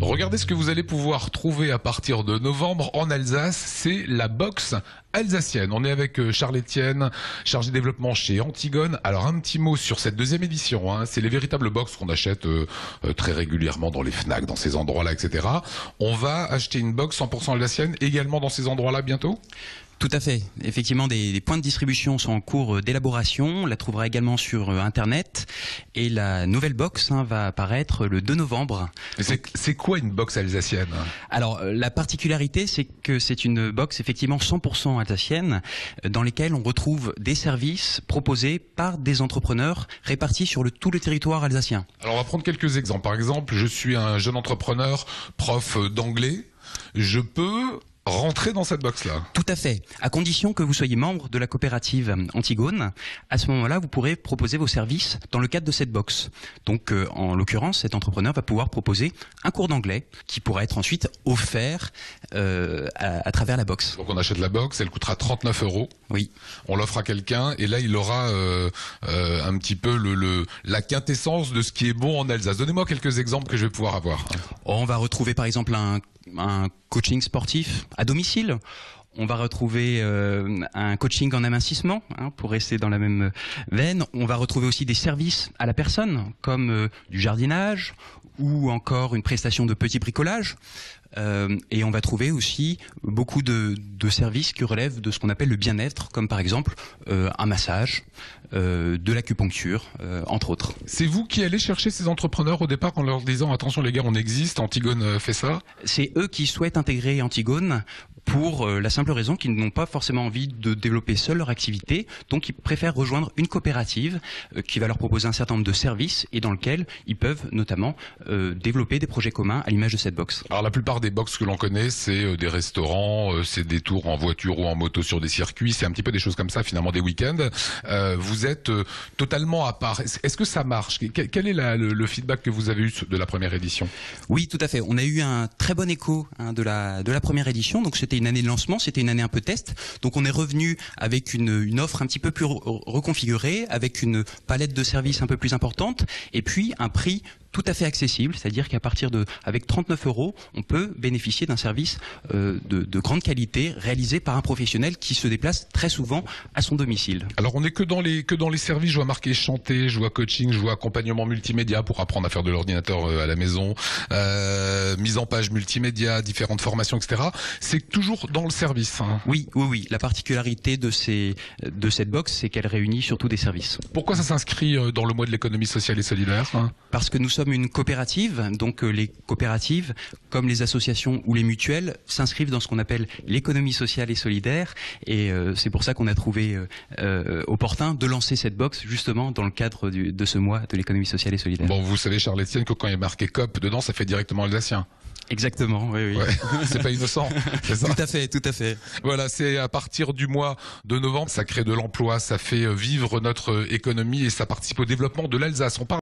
Regardez ce que vous allez pouvoir trouver à partir de novembre en Alsace, c'est la box alsacienne. On est avec Charles-Étienne, chargé développement chez Antigone. Alors un petit mot sur cette deuxième édition, hein. C'est les véritables box qu'on achète très régulièrement dans les Fnac, dans ces endroits-là, etc. On va acheter une box 100% alsacienne également dans ces endroits-là bientôt ? Tout à fait. Effectivement, des points de distribution sont en cours d'élaboration. On la trouvera également sur Internet. Et la nouvelle box va apparaître le 2 novembre. C'est quoi une box alsacienne ? Alors, la particularité, c'est que c'est une box effectivement 100% alsacienne, dans lesquelles on retrouve des services proposés par des entrepreneurs répartis sur tout le territoire alsacien. Alors, on va prendre quelques exemples. Par exemple, je suis un jeune entrepreneur, prof d'anglais. Je peux rentrer dans cette box-là. Tout à fait. À condition que vous soyez membre de la coopérative Antigone, à ce moment-là, vous pourrez proposer vos services dans le cadre de cette box. Donc, en l'occurrence, cet entrepreneur va pouvoir proposer un cours d'anglais qui pourra être ensuite offert à travers la box. Donc, on achète la box, elle coûtera 39 €. Oui. On l'offre à quelqu'un et là, il aura un petit peu la quintessence de ce qui est bon en Alsace. Donnez-moi quelques exemples que je vais pouvoir avoir. On va retrouver par exemple un coaching sportif à domicile. On va retrouver un coaching en amincissement, pour rester dans la même veine. On va retrouver aussi des services à la personne, comme du jardinage ou encore une prestation de petit bricolage. Et on va trouver aussi beaucoup de services qui relèvent de ce qu'on appelle le bien-être, comme par exemple un massage, de l'acupuncture, entre autres. C'est vous qui allez chercher ces entrepreneurs au départ en leur disant « Attention les gars, on existe, Antigone fait ça ». C'est eux qui souhaitent intégrer Antigone pour la simple raison qu'ils n'ont pas forcément envie de développer seuls leur activité, donc ils préfèrent rejoindre une coopérative qui va leur proposer un certain nombre de services et dans lequel ils peuvent notamment développer des projets communs à l'image de cette box. Alors la plupart des box que l'on connaît, c'est des restaurants, c'est des tours en voiture ou en moto sur des circuits, c'est un petit peu des choses comme ça finalement, des week-ends. Vous êtes totalement à part. Est-ce que ça marche ? Quel est le feedback que vous avez eu de la première édition ? Oui, tout à fait. On a eu un très bon écho de la première édition, donc c'était une année de lancement, c'était une année un peu test. Donc on est revenu avec une offre un petit peu plus reconfigurée, avec une palette de services un peu plus importante, et puis un prix tout à fait accessible, c'est-à-dire qu'à partir avec 39 €, on peut bénéficier d'un service de grande qualité réalisé par un professionnel qui se déplace très souvent à son domicile. Alors on n'est que dans les services, je vois marqué chanter, je vois coaching, je vois accompagnement multimédia pour apprendre à faire de l'ordinateur à la maison, mise en page multimédia, différentes formations, etc. C'est toujours dans le service. Oui. La particularité de cette box, c'est qu'elle réunit surtout des services. Pourquoi ça s'inscrit dans le mois de l'économie sociale et solidaire ? Parce que nous sommes une coopérative, donc les coopératives, comme les associations ou les mutuelles, s'inscrivent dans ce qu'on appelle l'économie sociale et solidaire, et c'est pour ça qu'on a trouvé opportun de lancer cette box justement dans le cadre de ce mois de l'économie sociale et solidaire. Bon, vous savez, Charles-Étienne, que quand il y a marqué COP dedans, ça fait directement alsacien. Exactement, oui. Ouais, c'est pas innocent, c'est ça ? Tout à fait. Voilà, c'est à partir du mois de novembre, ça crée de l'emploi, ça fait vivre notre économie et ça participe au développement de l'Alsace. On parle